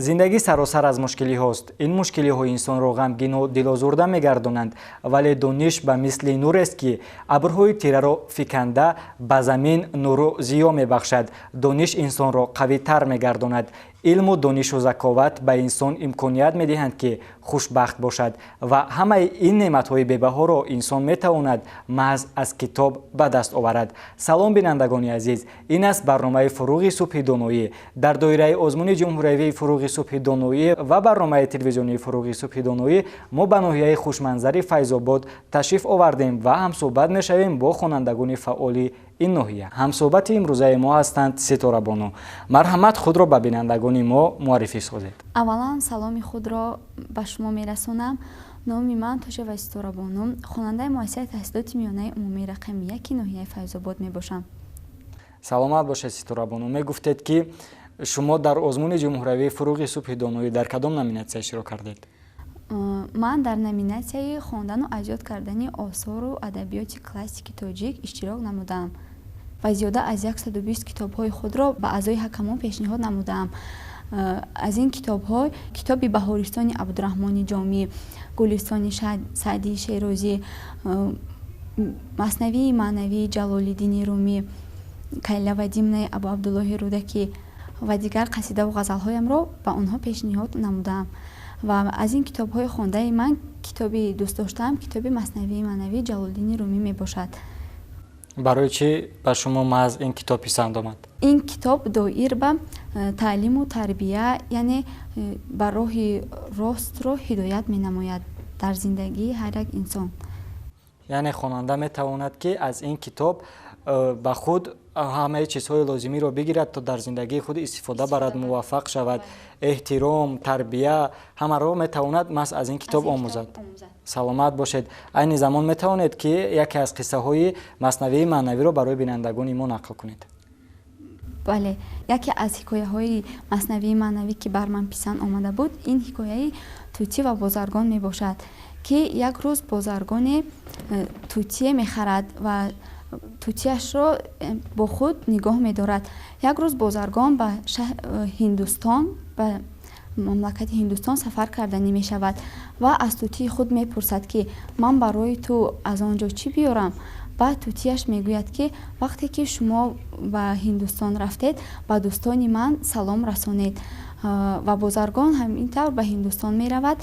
зиндагӣ саросар аз мушкилиҳост. Ин мушкилиҳо инсонро ғамгину дилозурда мегардонанд, вале дониш ба мисли нурест, ки абрҳои тираро фиканда ба замин нуру зиё мебахшад. Дониш инсонро қавитар мегардонад. илму донишу заковат ба инсон имконият медиҳанд, ки хушбахт бошад ва ҳамаи ин неъматҳои бебаҳоро инсон метавонад маҳз аз китоб ба даст оварад. Салом бинандагони азиз, ин аст барномаи Фуруғи Субҳи Доноӣ. Дар доираи озмуни ҷумҳуриявии Фуруғи Субҳи Доноӣ ва барномаи телевизионии Фуруғи Субҳи Доноӣ мо ба ноҳияи хушманзари Файзобод ташриф овардем ва ҳамсӯҳбат мешавем бо хонандагони фаъоли ин ноҳия. ҳамсӯҳбати имрӯзаи мо ҳастанд Ситора Бону. Марҳамат, худро ба бинандагони мо муаррифӣ созед. аввалан саломи худро ба шумо мерасонам. номи ман Тошева Ситора Бону, хонандаи муассисаи таҳсилоти миёнаи умумии рақами 1 ноҳияи Файзобод мебошам. саломат бошед Ситора Бону. мегуфтед, ки шумо дар озмуни ҷумҳуриявии Фуруғи Субҳи Доноӣ дар кадом номинатсия иштирок кардед? ман дар номинатсияи хондану аҷод кардани осору адабиёти классики тоҷик иштирок намудам ва зиёда аз 120 китобҳои худро ба аъзои ҳакамон пешниҳод намудам. аз ин китобҳо китоби Баҳористони Абдураҳмони Ҷомӣ, Гулистони Саъдии Шерозӣ, Маснавии маънавии Ҷалолиддини Румӣ, Кайла ва Димнаи Абу Абдуллоҳи Рудакӣ ва дигар қасидаву ғазалҳоямро ба онҳо пешниҳод намудам. ва аз ин китобҳои хондаи ман китоби дӯстдоштаам китоби Маснавии маънавии Ҷалолиддини Румӣ мебошад. барои чӣ ба шумо маҳз ин китоб писанд омад? ин китоб доир ба таълиму тарбия, яъне ба роҳи ростро ҳидоят менамояд дар зиндагии ҳар як инсон. яъне хонанда метавонад, ки аз ин китоб ба худ ҳамаи чизҳои лозимиро бигирад, то дар зиндагии худ истифода барад, муваффақ шавад. эҳтиром, тарбия ҳамаро метавонад маҳз аз ин китоб омӯзад. саломат бошед. айни замон метавонед, ки яке аз қиссаҳои Маснавии маънавиро барои бинандагони мо нақл кунед? бале, яке аз ҳикояҳои Маснавии маънавӣ ки бар ман писанд омада буд, ин ҳикояи тӯтӣ ва бозаргон мебошад, ки як рӯз бозаргоне тӯтие мехарад ва тӯтияшро бо худ нигоҳ медорад. як рӯз бозаргон ба Ҳиндустон, ба мамлакати Ҳиндустон сафар карданӣ мешавад ва аз тӯтии худ мепурсад, ки ман барои ту аз он ҷо чӣ биёрам? баъд тӯтияш мегӯяд, ки вақте ки шумо ба Ҳиндустон рафтед, ба дӯстони ман салом расонед. ва бозаргон ҳамин тавр ба Ҳиндустон меравад,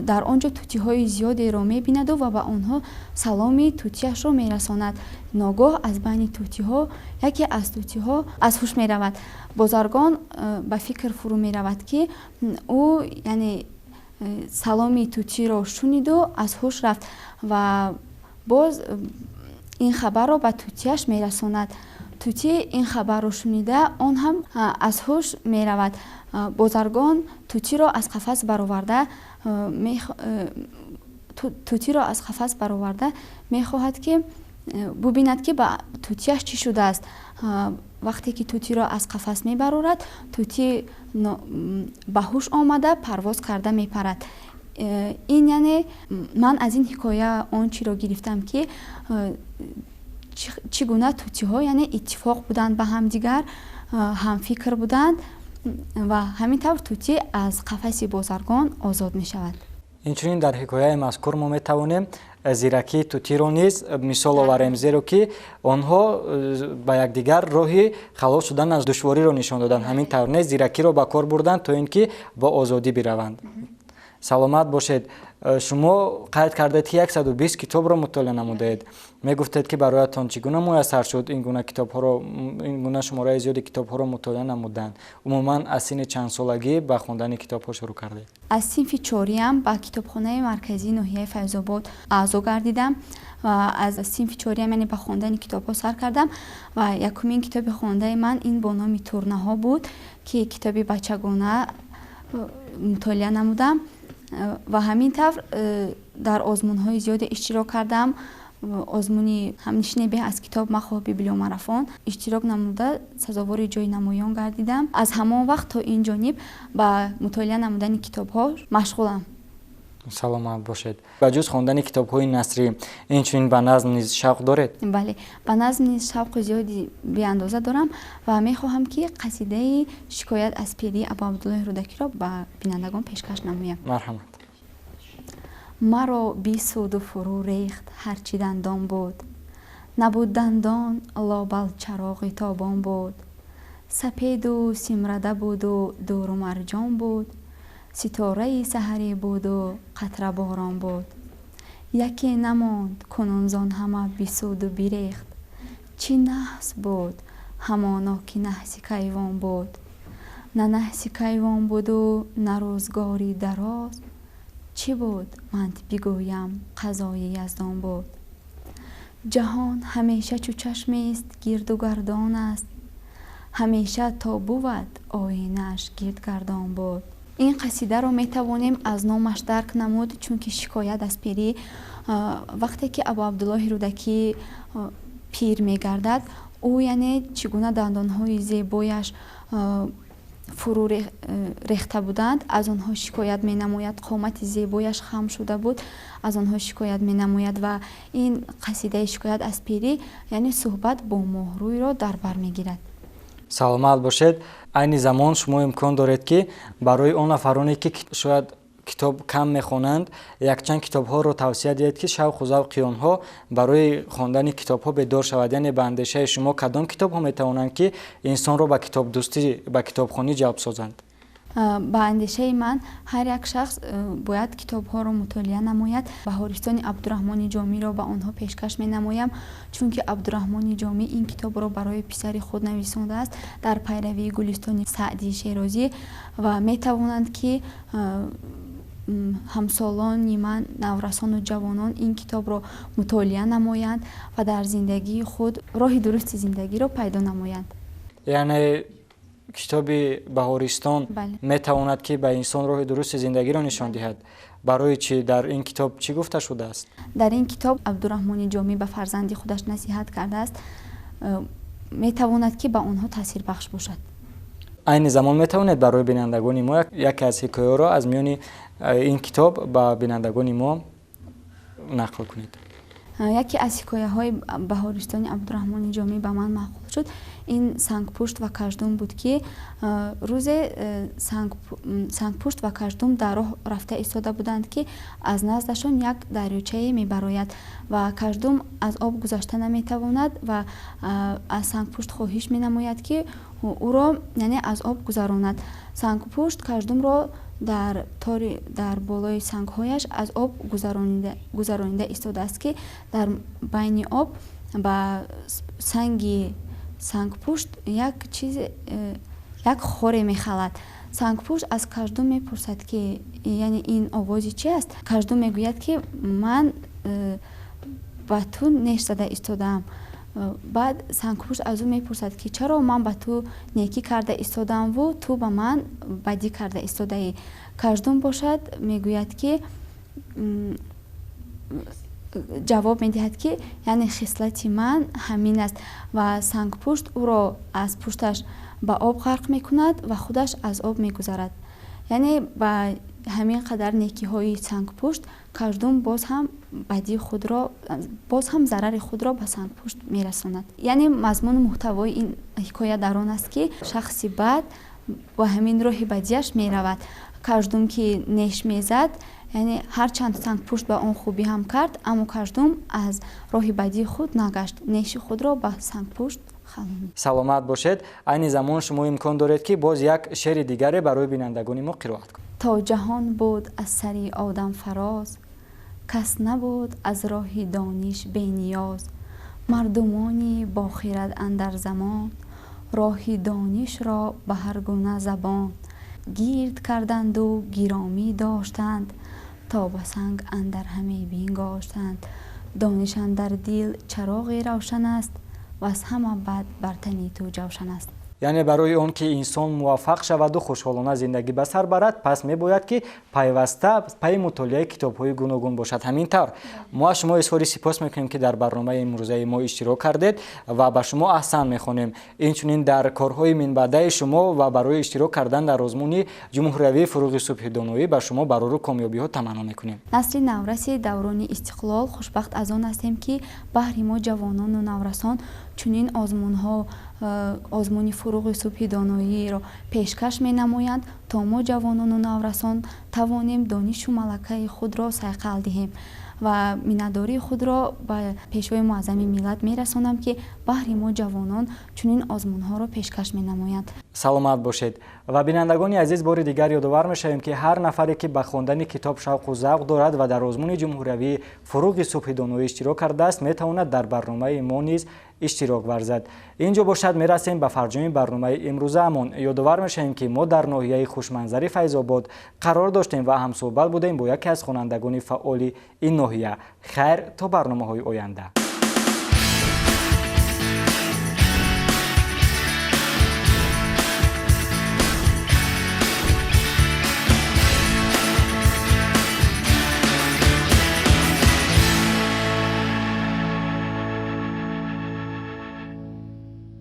дар он ҷо тӯтиҳои зиёдеро мебинаду ва ба онҳо саломи тӯтияшро мерасонад. ногоҳ аз байни тӯтиҳо яке аз тӯтиҳо аз ҳуш меравад. бозаргон ба фикр фурӯ меравад, ки ӯ яъне саломи тӯтиро шуниду аз ҳуш рафт ва боз ин хабарро ба тӯтияш мерасонад. тӯтӣ ин хабарро шунида, он ҳам аз ҳуш меравад. бозаргон тӯтиро аз қафас бароварда мехоҳад, ки бубинад, ки ба тӯтияш чӣ шудааст. вақте ки тӯтиро аз қафас мебарорад, тӯтӣ ба ҳуш омада парвоз карда мепарад. ин яъне ман аз ин ҳикоя он чиро гирифтам, ки чӣ гуна тӯтиҳо яъне иттифоқ буданд ба ҳамдигар, ҳамфикр буданд ва ҳамин тавр тӯтӣ аз қафаси бозаргон озод мешавад. инчунин дар ҳикояи мазкур мо метавонем зиракии тӯтиро низ мисол оварем, зеро ки онҳо ба якдигар роҳи халос шудан аз душвориро нишон доданд. ҳамин тавр низ зиракиро ба кор бурданд, то ин ки ба озодӣ бираванд. саломат бошед. шумо қайд кардед, ки 120 китобро мутолиа намудаед. мегуфтед, ки бароятон чӣ гуна муяссар шуд ин гуна шумораи зиёди китобҳоро мутолиа намудан? умуман аз синни чанд солагӣ ба хондани китобҳо шурӯъ кардед? аз синфи чориам ба китобхонаи марказии ноҳияи Файзобод аъзо гардидам ва аз синфи чориам яъне ба хондани китобҳо сар кардам ва якумин китоби хондаи ман ин бо номи Турнаҳо буд, ки китоби бачагона мутолиа намудам ва ҳамин тавр дар озмунҳои зиёде иштирок кардам. озмуни ҳамнишини беҳ аз китоб махоҳ библиомарафон иштирок намуда сазовори ҷойи намоён гардидам. аз ҳамон вақт то ин ҷониб ба мутолиа намудани китобҳо машғулам. саломат бошед. ба ҷуз хондани китобҳои насрӣ инчунин ба назм низ шавқ доред? бале ба назм низ шавқи зиёди беандоза дорам ва мехоҳам ки қасидаи шикоят аз пирии абу абдуллоҳи рӯдакиро ба бинандагон пешкаш намоям. марҳамат. маро бисуду фурӯ рехт ҳарчи дандон буд, набуд дандон лобал чароғи тобон буд, сапеду симрада буду дуру марҷон буд, ситораи саҳарӣ буду қатра борон буд. яке намонд кунун зон ҳама бисуду бирехт, чӣ наҳс буд ҳамоно ки наҳси кайвон буд, на наҳси кайвон буду на рӯзгори дароз, чӣ буд мант бигӯям қазои яздон буд. ҷаҳон ҳамеша чу чашмест гирду гардон аст, ҳамеша то буд оинааш гирдгардон буд. ин қасидаро метавонем аз номаш дарк намуд, чунки шикоят аз пирӣ вақте ки абу абдуллоҳи рӯдакӣ пир мегардад, ӯ яъне чӣ гуна дандонҳои зебояш фурӯ рехта буданд, аз онҳо шикоят менамояд, қомати зебояш хам шуда буд, аз онҳо шикоят менамояд ва ин қасидаи шикоят аз пирӣ яъне суҳбат бо моҳрӯйро дар бар мегирад. саломат бошед. айни замон шумо имкон доред ки барои он нафароне ки шояд китоб кам мехонанд, якчанд китобҳоро тавсия диҳед ки шавқу завқи онҳо барои хондани китобҳо бедор шавад. яъне ба андешаи шумо кадом китобҳо метавонанд ки инсонро ба китобдӯстӣ, ба китобхонӣ ҷалб созанд? ба андешаи ман ҳар як шахс бояд китобҳоро мутолиа намояд. баҳористони абдураҳмони ҷомиро ба онҳо пешкаш менамоям, чунки абдураҳмони ҷомӣ ин китобро барои писари худ нависондааст дар пайравии гулистони саъдии шерозӣ ва метавонанд ки ҳамсолони ман, наврасону ҷавонон ин китобро мутолиа намоянд ва дар зиндагии худ роҳи дурусти зиндагиро пайдо намоянд. яъне китоби баҳористон метавонад ки ба инсон роҳи дурусти зиндагиро нишон диҳад. барои чӣ дар ин китоб чӣ гуфта шудааст? дар ин китоб абдураҳмони ҷомӣ ба фарзанди худаш насиҳат кардааст, метавонад ки ба онҳо таъсирбахш бошад. айни замон метавонед барои бинандагони мо яке аз ҳикояҳоро аз миёни ин китоб ба бинандагони мо нақл кунед? яке аз ҳикояҳои баҳористони абдураҳмони ҷомӣ ба ман маъқул шуд. ин сангпушт ва каждум буд ки рӯзе сангпушт ва каждум дар роҳ рафта истода буданд ки аз наздашон як дарёчае мебарояд ва каждум аз об гузашта наметавонад ва аз сангпушт хоҳиш менамояд ки ӯро яъне аз об гузаронад. сангпушт каждумро дар болои сангҳояш аз об гузаронида истодааст ки дар байни об ба санги сангпушт як хоре мехалад. сангпушт аз каждум мепурсад ки яъне ин овози чи аст. каждум мегӯяд ки ман ба ту неш зада истодаам. баъд сангпушт аз ӯ мепурсад ки чаро ман ба ту некӣ карда истодаам ву ту ба ман бадӣ карда истодаӣ. каждум бошад мегӯяд ки ҷавоб медиҳад ки яъне хислати ман ҳамин аст ва сангпушт ӯро аз пушташ ба об ғарқ мекунад ва худаш аз об мегузарад. яъне ба ҳамин қадар некиҳои сангпушт каждум боз ҳам зарари худро ба сангпушт мерасонад. яъне мазмуну муҳтавои ин ҳикоя дар он аст ки шахси бад ба ҳамин роҳи бадиаш меравад. каждум ки неш мезад, яъне ҳарчанд сангпушт ба он хубӣ ҳам кард, аммо каждум аз роҳи бадии худ нагашт, неши худро ба сангпушт халонид. саломат бошед. айни замон шумо имкон доред ки боз як шеъри дигаре барои бинандагони мо қироат кунед. то ҷаҳон буд аз сари одам фароз, кас набуд аз роҳи дониш бениёз. мардумони бохират андар замон, роҳи донишро ба ҳар гуна забон. гирд карданду гиромӣ доштанд, то ба санг андар ҳаме бингоштанд. дониш андар дил чароғи равшан аст, ваз ҳама бад бар тани ту ҷавшан аст. یعنی برای اون که انسان موفق شود و خوشحالانه زندگی به سر برد، پس میباید که پیوسته پی مطالعه کتاب‌های گوناگون باشد. همین طور ما شما اظهار سپاس میکنیم که در برنامه امروزه ما اشتراک کردید و به شما احسان میخوانیم. اینچنین در کارهای من بعده شما و برای اشتراک کردن در آزمون جمهوری فروغ صبح دانایی به شما برای کامیابی ها تمنا میکنیم. نسل نورس دوران استقلال خوشبخت از آن هستیم که بهر ما جوانان و نورسان چنین آزمون فروغ صبح دانایی را پیشکش می نمایند تا ما جوانان و نورسان توانیم دانش و ملکه خود را صیقل دهیم و میناداری خود را به پیشوای معظم ملت می رسانم که بهر ما جوانان چنین آزمون ها را پیشکش می نمایند. سلامت باشید و بینندگان عزیز، بار دیگر یادآور می‌شویم که هر نفری که به خواندن کتاب شوق و ذوق دارد و در آزمون جمهوری فروغ صبح دانایی اشتراک کرده است میتواند در برنامه ما نیز اشتراک ورزد. اینجا باشد میرسیم به فرجام برنامه امروزه امون. یادآور می‌شویم که ما در ناحیه خوشمنظر فیض آباد قرار داشتیم و همصحبت بودیم با یکی از خوانندگان فعال این ناحیه. خیر تا برنامه‌های آینده.